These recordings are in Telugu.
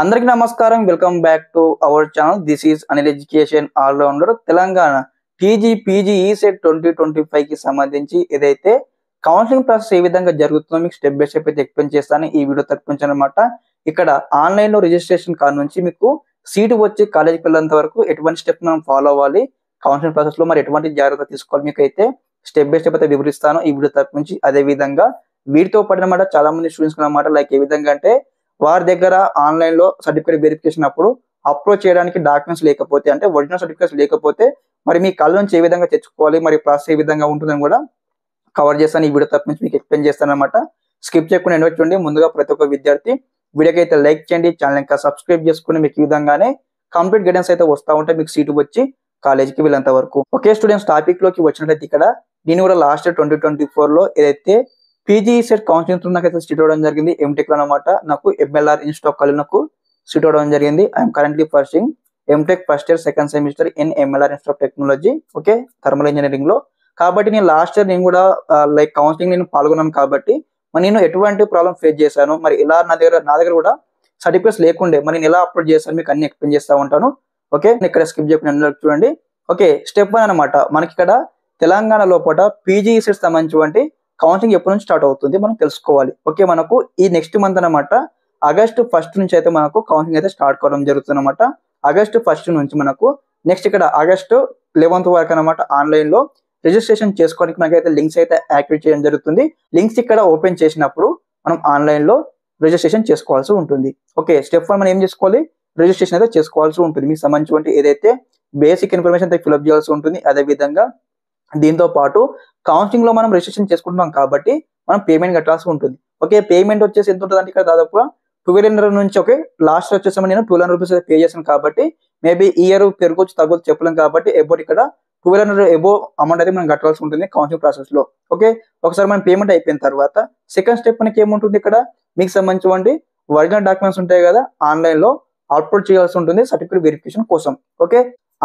అందరికీ నమస్కారం. Welcome back to our channel. This is Anil education allrounder. Telangana TG PG ECET 2025 కి సంబంధించి ఏదైతే కౌన్సిలింగ్ ప్రాసెస్ ఏ విధంగా జరుగుతుందో మీకు స్టెప్ బై స్టెప్ అయితే ఎక్స్ప్లెయిన్ చేస్తాను ఈ వీడియో తరపున అనమాట. ఇక్కడ ఆన్లైన్ లో రిజిస్ట్రేషన్ కాడ నుంచి మీకు సీటు వచ్చి కాలేజీకి వెళ్ళేంత వరకు ఎటువంటి స్టెప్ మనం ఫాలో అవ్వాలి, కౌన్సిలింగ్ ప్రాసెస్ లో మరి ఎటువంటి జాగ్రత్త తీసుకోవాలి మీకు అయితే స్టెప్ బై స్టెప్ అయితే వివరిస్తాను ఈ వీడియో తరపు నుంచి. అదే విధంగా వీటితో పాటు చాలా మంది స్టూడెంట్స్ అనమాట లైక్ ఏ విధంగా అంటే వారి దగ్గర ఆన్లైన్ లో సర్టిఫికేట్ వెరిఫికేషన్ అప్పుడు అప్లోడ్ చేయడానికి డాక్యుమెంట్స్ లేకపోతే అంటే ఒరిజినల్ సర్టిఫికేట్స్ లేకపోతే మరి మీ కళ్ళ నుంచి ఏ విధంగా తెచ్చుకోవాలి, మరి ప్రాసెస్ ఏ విధంగా ఉంటుందని కూడా కవర్ చేస్తాను ఈ వీడియో తరపు నుంచి మీకు ఎక్స్ప్లెయిన్ చేస్తాను అనమాట. స్కిప్ చేయకుండా ఎండ్ చూడండి. ముందుగా ప్రతి ఒక్క విద్యార్థి వీడియోకి అయితే లైక్ చేయండి, ఛానల్ ఇంకా సబ్స్క్రైబ్ చేసుకుని మీకు ఈ విధంగానే కంప్లీట్ గైడెన్స్ అయితే వస్తూ ఉంటే మీకు సీటు వచ్చి కాలేజీకి వెళ్ళేంత వరకు. ఓకే స్టూడెంట్స్, టాపిక్ లోకి వచ్చినట్లయితే ఇక్కడ నేను కూడా లాస్ట్ 2024 లో ఏదైతే పీజీ సెట్ కౌన్సిలింగ్ నాకైతే సీట్ అవ్వడం జరిగింది ఎంటెక్ లో అనమాట. నాకు ఎంఎల్ఆర్ ఇన్స్టిట్యూట్ కాలేజ్ నాకు సీట్ అవ్వడం జరిగింది. I'm currently pursuing MTech first year second semester in MLR institute of technology, okay, thermal engineering లో. కాబట్టి నేను లాస్ట్ ఇయర్ నేను కూడా లైక్ కౌన్సిలింగ్ నేను పాల్గొన్నాను కాబట్టి మరి నేను ఎటువంటి ప్రాబ్లమ్ ఫేస్ చేశాను, మరి ఇలా నా దగ్గర కూడా సర్టిఫికేట్స్ లేకుండే మరి నేను ఎలా అప్లోడ్ చేశాను మీకు అన్ని ఎక్స్ప్లెయిన్ చేస్తా ఉంటాను. ఓకే, ఇక్కడ స్కిప్ చేయకుండా చూడండి. ఓకే, స్టెప్ 1 అనమాట. మనకి ఇక్కడ తెలంగాణ లోపల పీజీ సెట్ సంబంధించి కౌన్సిలింగ్ ఎప్పటి నుంచి స్టార్ట్ అవుతుంది మనం తెలుసుకోవాలి. ఓకే, మనకు ఈ నెక్స్ట్ మంత్ అనమాట ఆగస్టు 1 నుంచి అయితే మనకు కౌన్సిలింగ్ అయితే స్టార్ట్ కావడం జరుగుతుంది అనమాట. ఆగస్టు 1 నుంచి మనకు నెక్స్ట్ ఇక్కడ ఆగస్టు 11th వరకు అనమాట ఆన్లైన్ లో రిజిస్ట్రేషన్ చేసుకోవడానికి మనకైతే లింక్స్ అయితే యాక్టివేట్ చేయడం జరుగుతుంది. లింక్స్ ఇక్కడ ఓపెన్ చేసినప్పుడు మనం ఆన్లైన్ లో రిజిస్ట్రేషన్ చేసుకోవాల్సి ఉంటుంది. ఓకే, స్టెప్ 1 మనం ఏం చేసుకోవాలి, రిజిస్ట్రేషన్ అయితే చేసుకోవాల్సి ఉంటుంది. మీకు సంబంధించి ఏదైతే బేసిక్ ఇన్ఫర్మేషన్ అయితే ఫిల్అప్ చేయాల్సి ఉంటుంది. అదే విధంగా దీంతో పాటు కౌన్సిలింగ్ లో మనం రిజిస్ట్రేషన్ చేసుకుంటున్నాం కాబట్టి మనం పేమెంట్ కట్టాల్సి ఉంటుంది. ఓకే, పేమెంట్ వచ్చేసి ఎంత ఉంటుంది అంటే ఇక్కడ దాదాపుగా 1200 నుంచి, ఓకే, లాస్ట్ వచ్చేసి నేను 1200 రూపీస్ పే చేశాను కాబట్టి మేబీ ఇయర్ పెరగొచ్చు తగ్గొచ్చు చెప్పలేం కాబట్టి అబౌట్ ఇక్కడ 1200 ఎబో అమౌంట్ అయితే మనం కట్టాల్సి ఉంటుంది కౌన్సిలింగ్ ప్రాసెస్ లో. ఓకే, ఒకసారి మనం పేమెంట్ అయిపోయిన తర్వాత సెకండ్ స్టెప్ మనకి ఏముంటుంది, ఇక్కడ మీకు సంబంధించి ఒరిజినల్ డాక్యుమెంట్స్ ఉంటాయి కదా ఆన్లైన్ లో అప్లోడ్ చేయాల్సి ఉంటుంది సర్టిఫికేట్ వెరిఫికేషన్ కోసం. ఓకే,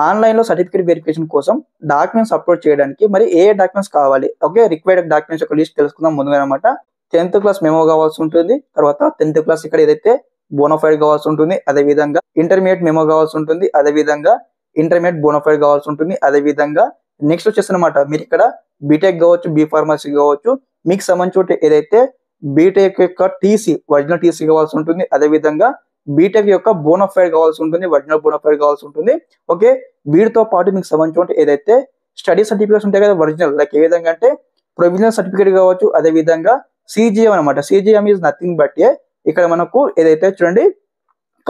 ఆన్లైన్ లో సర్టిఫికేట్ వెరిఫికేషన్ కోసం డాక్యుమెంట్స్ అప్లోడ్ చేయడానికి మరి ఏ డాక్యుమెంట్స్ కావాలి, ఓకే, రిక్వైర్డ్ డాక్యుమెంట్స్ ఒక లిస్ట్ తెలుసుకుందాం ముందుగా అనమాట. 10th క్లాస్ మెమో కావాల్సి ఉంటుంది, తర్వాత 10th క్లాస్ ఇక్కడ ఏదైతే బోనోఫైడ్ కావాల్సి ఉంటుంది, అదే విధంగా ఇంటర్మీడియట్ మెమో కావాల్సి ఉంటుంది, అదే విధంగా ఇంటర్మీడియట్ బోనోఫైడ్ కావాల్సి ఉంటుంది. అదే విధంగా నెక్స్ట్ వచ్చేసి అనమాట మీరు ఇక్కడ బీటెక్ కావచ్చు, బీ ఫార్మసీ కావచ్చు, మీకు సంబంధించి ఏదైతే బీటెక్ యొక్క టీసీ ఒరిజినల్ టీసీ కావాల్సి ఉంటుంది, అదే విధంగా బీటెక్ యొక్క బోనోఫైడ్ కావాల్సి ఉంటుంది, ఒరిజినల్ బోనోఫైడ్ కావాల్సి ఉంటుంది. ఓకే, వీటితో పాటు మీకు సంబంధించి ఏదైతే స్టడీ సర్టిఫికేట్స్ ఉంటాయి కదా ఒరిజినల్, లైక్ ఏ విధంగా అంటే ప్రొవిజనల్ సర్టిఫికేట్ కావచ్చు, అదే విధంగా సిజిఎం అనమాట. సిజిఎం ఈజ్ నథింగ్ బట్ ఇక్కడ మనకు ఏదైతే చూడండి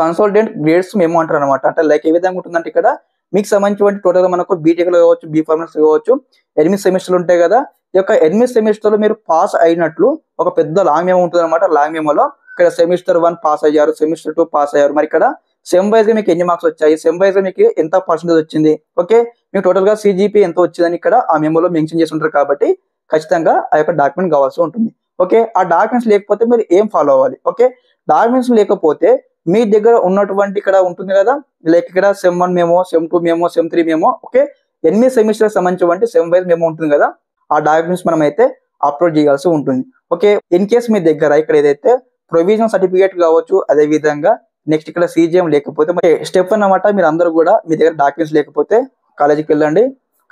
కన్సల్టెంట్ గ్రేడ్స్ మెమో అంటారు అనమాట. అంటే లైక్ ఏ విధంగా ఉంటుందంటే ఇక్కడ మీకు సంబంధించి టోటల్ గా మనకు బీటెక్ లో కావచ్చు, బీ ఫార్మసీ కావచ్చు 8 సెమిస్టర్లు ఉంటాయి కదా. ఈ యొక్క 8 సెమిస్టర్లు మీరు పాస్ అయినట్లు ఒక పెద్ద లాంగ్ మెమో ఉంటుంది అనమాట. లాంగ్ మెమోలో ఇక్కడ సెమిస్టర్ 1 పాస్ అయ్యారు, సెమిస్టర్ 2 పాస్ అయ్యారు, మరి ఇక్కడ సెమ్ వైజ్ గా మీకు ఎన్ని మార్క్స్ వచ్చాయి, సెమ్ వైజ్ గా మీకు ఎంత పర్సెంటేజ్ వచ్చింది, ఓకే, మీకు టోటల్ గా సిజిపి ఎంత వచ్చిందని ఇక్కడ ఆ మెమోలో మెన్షన్ చేసి ఉంటారు కాబట్టి ఖచ్చితంగా ఆ యొక్క డాక్యుమెంట్ కావాల్సి ఉంటుంది. ఓకే, ఆ డాక్యుమెంట్స్ లేకపోతే మీరు ఏం ఫాలో అవ్వాలి, ఓకే, డాక్యుమెంట్స్ లేకపోతే మీ దగ్గర ఉన్నటువంటి ఇక్కడ ఉంటుంది కదా లైక్ ఇక్కడ sem 1 memo, sem 2 memo, sem 3 memo, okay, 8 semester సంబంధించి సెమ్ వైజ్ మెమో ఉంటుంది కదా, ఆ డాక్యుమెంట్స్ మనం అయితే అప్లోడ్ చేయాల్సి ఉంటుంది. ఓకే, ఇన్ కేస్ మీ దగ్గర ఇక్కడ ఏదైతే ప్రొవిజనల్ సర్టిఫికేట్ కావచ్చు, అదే విధంగా నెక్స్ట్ ఇక్కడ సిజిఎం లేకపోతే మరి స్టెప్ అన్నమాట మీరు అందరూ కూడా మీ దగ్గర డాక్యుమెంట్స్ లేకపోతే కాలేజీకి వెళ్ళండి.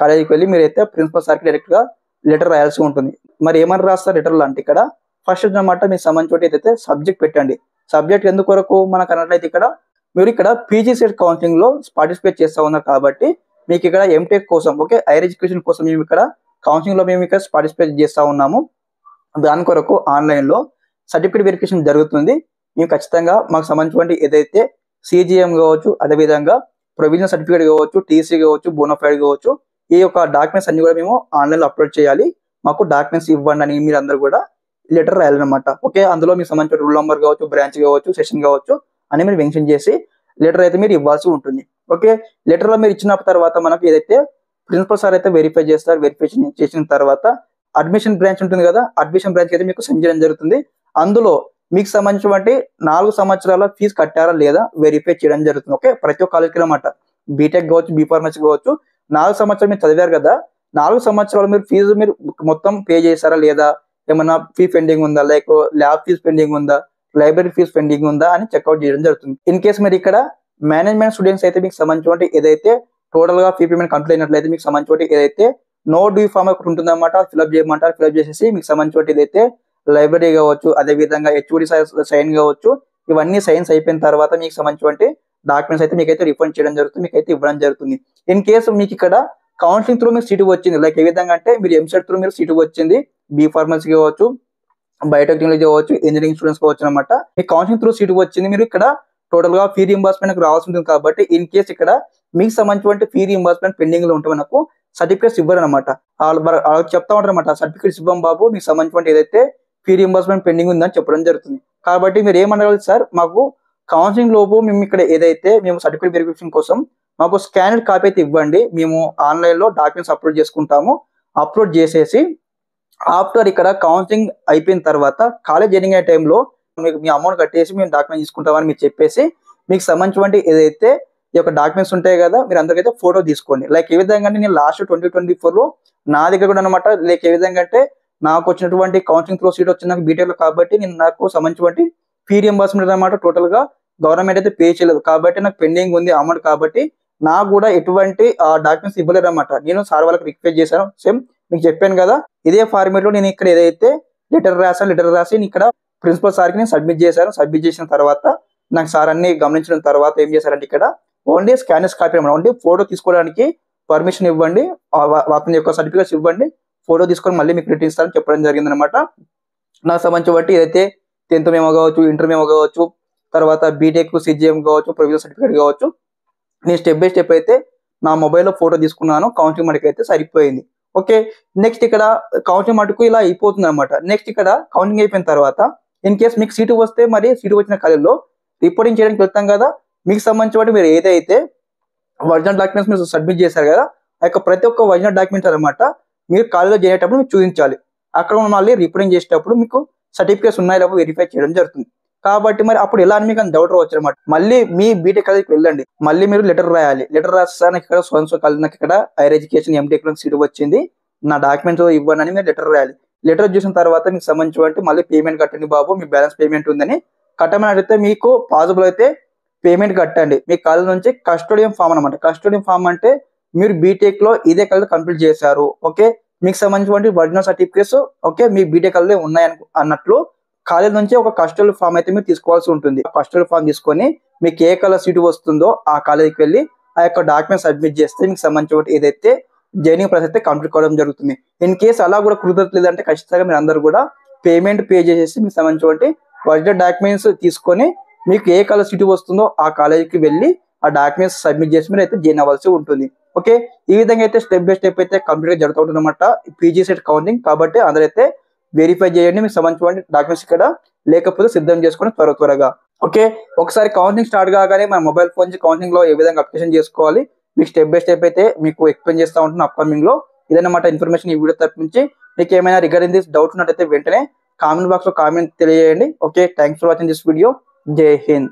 కాలేజీకి వెళ్ళి మీరైతే ప్రిన్సిపల్ సార్కి డైరెక్ట్ గా లెటర్ రాయాల్సి ఉంటుంది. మరి ఏమని రాస్తారు లెటర్లు అంటే ఇక్కడ ఫస్ట్ అనమాట మీకు సంబంధించి ఏదైతే సబ్జెక్ట్ పెట్టండి. సబ్జెక్ట్ ఎందుకు వరకు మనకు అన్నట్లయితే ఇక్కడ మీరు ఇక్కడ పీజీ సెట్ కౌన్సిలింగ్ లో పార్టిసిపేట్ చేస్తా ఉన్నారు కాబట్టి మీకు ఇక్కడ ఎంటెక్ కోసం, ఓకే, హైయర్ ఎడ్యుకేషన్ కోసం మేము ఇక్కడ కౌన్సిలింగ్ లో మేము ఇక్కడ పార్టిసిపేట్ చేస్తా ఉన్నాము. దాని కొరకు ఆన్లైన్ లో సర్టిఫికేట్ వెరిఫికేషన్ జరుగుతుంది. మేము ఖచ్చితంగా మాకు సంబంధించి ఏదైతే సిజిఎం కావచ్చు, అదేవిధంగా ప్రొవిజనల్ సర్టిఫికేట్ కావచ్చు, టీసీ కావచ్చు, బోనోఫైడ్ కావచ్చు, ఈ యొక్క డాక్యుమెంట్స్ అన్ని కూడా మేము ఆన్లైన్ లో అప్లోడ్ చేయాలి. మాకు డాక్యుమెంట్స్ ఇవ్వండి అని మీరు అందరూ కూడా లెటర్ రాయాలన్నమాట. ఓకే, అందులో మీకు సంబంధించిన రూల్ నెంబర్ కావచ్చు, బ్రాంచ్ కావచ్చు, సెషన్ కావచ్చు అని మీరు మెన్షన్ చేసి లెటర్ అయితే మీరు ఇవ్వాల్సి ఉంటుంది. ఓకే, లెటర్ లో మీరు ఇచ్చిన తర్వాత మనకు ఏదైతే ప్రిన్సిపల్ సార్ అయితే వెరిఫై చేస్తారు. వెరిఫికేషన్ చేసిన తర్వాత అడ్మిషన్ బ్రాంచ్ ఉంటుంది కదా, అడ్మిషన్ బ్రాంచ్ అయితే మీకు సెండ్ చేయడం జరుగుతుంది. అందులో మీకు సంబంధించినటువంటి 4 సంవత్సరాల ఫీజు కట్టారా లేదా వెరిఫై చేయడం జరుగుతుంది. ఓకే, ప్రతి ఒక్క కాలేజీకి అనమాట బీటెక్ కావచ్చు, బీ ఫార్మసీ కావచ్చు 4 సంవత్సరాలు మీరు చదివారు కదా, 4 సంవత్సరాలు మీరు ఫీజు మీరు మొత్తం పే చేశారా లేదా, ఏమన్నా ఫీ పెండింగ్ ఉందా, లైక్ ల్యాబ్ ఫీజు పెండింగ్ ఉందా, లైబ్రరీ ఫీజు పెండింగ్ ఉందా అని చెక్అవుట్ చేయడం జరుగుతుంది. ఇన్ కేసు మీరు ఇక్కడ మేనేజ్మెంట్ స్టూడెంట్స్ అయితే మీకు సంబంధించి ఏదైతే టోటల్ గా ఫీ పేమెంట్ కంప్లీట్ అయినట్లయితే మీకు సంబంధించి ఏదైతే నో డ్యూ ఫామ్ ఒకటి ఉంటుందన్నమాట, ఫిల్అప్ చేయమంటారు. ఫిల్అప్ చేసేసి మీకు సంబంధించి ఏదైతే లైబ్రరీ కావచ్చు, అదే విధంగా హెచ్ఓడి సైన్ కావచ్చు, ఇవన్నీ సైన్స్ అయిపోయిన తర్వాత మీకు సంబంధించి డాక్యుమెంట్స్ అయితే మీకైతే రిఫండ్ చేయడం జరుగుతుంది, మీకైతే ఇవ్వడం జరుగుతుంది. ఇన్ కేసు మీకు ఇక్కడ కౌన్సిలింగ్ త్రూ మీకు సీటు వచ్చింది, లైక్ ఏ విధంగా అంటే మీరు ఎంసెట్ త్రూ మీరు సీటు వచ్చింది, బీ ఫార్మసీ కావచ్చు, బయోటెక్నాలజీ కావచ్చు, ఇంజనీరింగ్ స్టూడెంట్స్ కావచ్చు అనమాట. మీకు కౌన్సిలింగ్ త్రూ సీటు వచ్చింది, మీరు ఇక్కడ టోటల్ గా ఫీ రీయింబర్స్మెంట్ రావాల్సి ఉంటుంది. కాబట్టి ఇన్ కేసు ఇక్కడ మీకు సంబంధించిన ఫీ రీయింబర్స్మెంట్ పెండింగ్ లో ఉంటే మనకు సర్టిఫికేట్స్ ఇవ్వరు అనమాట. వాళ్ళకి చెప్తా ఉంటారు అనమాట, సర్టిఫికేట్స్ ఇవ్వం బాబు, మీకు సంబంధించిన ఏదైతే ఫీ రీయింబర్స్మెంట్ పెండింగ్ ఉందని చెప్పడం జరుగుతుంది. కాబట్టి మీరు ఏమనగలరు, సార్ మాకు కౌన్సిలింగ్ లోపు మేము ఇక్కడ ఏదైతే మేము సర్టిఫికేట్ వెరిఫికేషన్ కోసం మాకు స్కానర్డ్ కాపీ అయితే ఇవ్వండి, మేము ఆన్లైన్ లో డాక్యుమెంట్స్ అప్లోడ్ చేసుకుంటాము. అప్లోడ్ చేసేసి ఆఫ్టర్ ఇక్కడ కౌన్సిలింగ్ అయిపోయిన తర్వాత కాలేజ్ జాయినింగ్ అయ్యే టైంలో మీకు మీ అమౌంట్ కట్టేసి మేము డాక్యుమెంట్ తీసుకుంటామని మీరు చెప్పేసి మీకు సంబంధించిన ఏదైతే ఈ యొక్క డాక్యుమెంట్స్ ఉంటాయి కదా, మీరు అందరికైతే ఫోటో తీసుకోండి. లైక్ ఏ విధంగా నేను లాస్ట్ 2024 నా దగ్గర కూడా అనమాట, లైక్ ఏ విధంగా అంటే నాకు వచ్చినటువంటి కౌన్సిలింగ్ త్రూ సీట్ వచ్చింది నాకు బీటెక్ లో, కాబట్టి నేను నాకు సంబంధించిన ఫీ రీయింబర్స్మెంట్ అనమాట టోటల్ గా గవర్నమెంట్ అయితే పే చేయలేదు, కాబట్టి నాకు పెండింగ్ ఉంది అమౌంట్. కాబట్టి నాకు కూడా ఎటువంటి డాక్యుమెంట్స్ ఇవ్వలేరు అనమాట. నేను సార్ వాళ్ళకి రిక్వెస్ట్ చేశాను, సేమ్ మీకు చెప్పాను కదా, ఇదే ఫార్మేట్ లో నేను ఇక్కడ ఏదైతే లెటర్ రాసి ఇక్కడ ప్రిన్సిపల్ సార్కి నేను సబ్మిట్ చేశాను. సబ్మిట్ చేసిన తర్వాత నాకు సార్ అన్ని గమనించిన తర్వాత ఏం చేశారంటే ఇక్కడ ఓన్లీ స్కానర్స్ కాపీ అనమాట, ఓన్లీ ఫోటో తీసుకోవడానికి పర్మిషన్ ఇవ్వండి, అతని యొక్క సర్టిఫికేట్స్ ఇవ్వండి, ఫోటో తీసుకొని మళ్ళీ మీకు రిటర్న్ ఇస్తారని చెప్పడం జరిగింది అనమాట. నాకు సంబంధించి ఏదైతే 10th మెమో కావచ్చు, ఇంటర్ మెమో కావచ్చు, తర్వాత బీటెక్ సిజిఎం కావచ్చు, ప్రొవిజనల్ సర్టిఫికేట్ కావచ్చు, నేను స్టెప్ బై స్టెప్ అయితే నా మొబైల్లో ఫోటో తీసుకున్నాను. కౌన్సిలింగ్ మటుకు అయితే సరిపోయింది. ఓకే, నెక్స్ట్ ఇక్కడ కౌన్సిలింగ్ మటుకు ఇలా అయిపోతుంది అనమాట. నెక్స్ట్ ఇక్కడ కౌన్సిలింగ్ అయిపోయిన తర్వాత ఇన్ కేస్ మీకు సీటు వస్తే, మరి సీటు వచ్చిన కాలేజీలో రిపోర్టింగ్ చేయడానికి వెళ్తాం కదా, మీకు సంబంధించి మీరు ఏదైతే ఒరిజినల్ డాక్యుమెంట్స్ మీరు సబ్మిట్ చేశారు కదా, ఆ యొక్క ప్రతి ఒక్క ఒరిజినల్ డాక్యుమెంట్స్ అనమాట మీరు కాలేజీలో చేరేటప్పుడు మీరు చూపించాలి. అక్కడ మళ్ళీ రిపోర్టింగ్ చేసేటప్పుడు మీకు సర్టిఫికేట్స్ ఉన్నాయో లేకపోతే వెరిఫై చేయడం జరుగుతుంది. కాబట్టి మరి అప్పుడు ఎలా అని మీకు డౌట్ రావచ్చు అనమాట. మళ్ళీ మీ బీటెక్ కాలేజీకి వెళ్ళండి, మళ్ళీ మీరు లెటర్ రాయాలి. లెటర్ రాస్తే నాకు ఇక్కడ నాకు ఇక్కడ హైయర్ ఎడ్యుకేషన్ ఎంటెక్ లో సీట్ వచ్చింది, నా డాక్యుమెంట్స్ ఇవ్వండి అని మీరు లెటర్ రాయాలి. లెటర్ చూసిన తర్వాత మీకు సంబంధించి మళ్ళీ పేమెంట్ కట్టండి బాబు, మీ బ్యాలెన్స్ పేమెంట్ ఉందని కట్టమని అడిగితే మీకు పాసిబుల్ అయితే పేమెంట్ కట్టండి. మీ కాలేజ్ నుంచి కస్టోడియం ఫామ్ అనమాట. కస్టోడియం ఫామ్ అంటే మీరు బీటెక్ లో ఇదే కాలేజ్ కంప్లీట్ చేశారు, ఓకే, మీకు సంబంధించిన ఒరిజినల్ సర్టిఫికేట్స్ ఓకే మీ బీటెక్ కాలేజ్ ఉన్నాయి అన్నట్లు కాలేజ్ నుంచి ఒక కస్టోడియల్ ఫామ్ అయితే మీరు తీసుకోవాల్సి ఉంటుంది. కస్టోడియల్ ఫామ్ తీసుకొని మీకు ఏ కలర్ సీటు వస్తుందో ఆ కాలేజీకి వెళ్ళి ఆ యొక్క డాక్యుమెంట్ సబ్మిట్ చేస్తే మీకు సంబంధించిన ఏదైతే జాయినింగ్ ప్రాసెస్ అయితే కంప్లీట్ కావడం జరుగుతుంది. ఇన్ కేసు అలా కూడా కుదరట్లేదు అంటే ఖచ్చితంగా మీరు అందరూ కూడా పేమెంట్ పే చేసేసి మీకు సంబంధించిన ఒరిజినల్ డాక్యుమెంట్స్ తీసుకొని మీకు ఏ కలర్ సీటు వస్తుందో ఆ కాలేజీకి వెళ్ళి ఆ డాక్యుమెంట్స్ సబ్మిట్ చేసి మీరు అయితే జాయిన్ అవ్వాల్సి ఉంటుంది. ఓకే, ఈ విధంగా అయితే స్టెప్ బై స్టెప్ అయితే కంప్లీట్ గా జరుగుతూ ఉంటుంది అనమాట పీజీ సెట్ కౌన్సిలింగ్. కాబట్టి అందరైతే వెరిఫై చేయండి, మీకు సంబంధించిన డాక్యుమెంట్స్ ఇక్కడ లేకపోతే సిద్ధం చేసుకొని త్వరగా. ఓకే, ఒకసారి కౌన్సిలింగ్ స్టార్ట్ కాగానే మన మొబైల్ ఫోన్ నుంచి కౌన్సిలింగ్ లో ఏ విధంగా అప్లికేషన్ చేసుకోవాలి మీకు స్టెప్ బై స్టెప్ అయితే మీకు ఎక్స్ప్లెయిన్ చేస్తూ ఉంటాను అప్కమింగ్ లో. ఇదన్నమాట ఇన్ఫర్మేషన్ ఈ వీడియో తరపు నుంచి. మీకు ఏమైనా రిగార్డింగ్ దిస్ డౌట్ ఉన్నట్టయితే వెంటనే కామెంట్ బాక్స్ లో కామెంట్ తెలియజేయండి. Okay, thanks for watching this video. జై హింద్.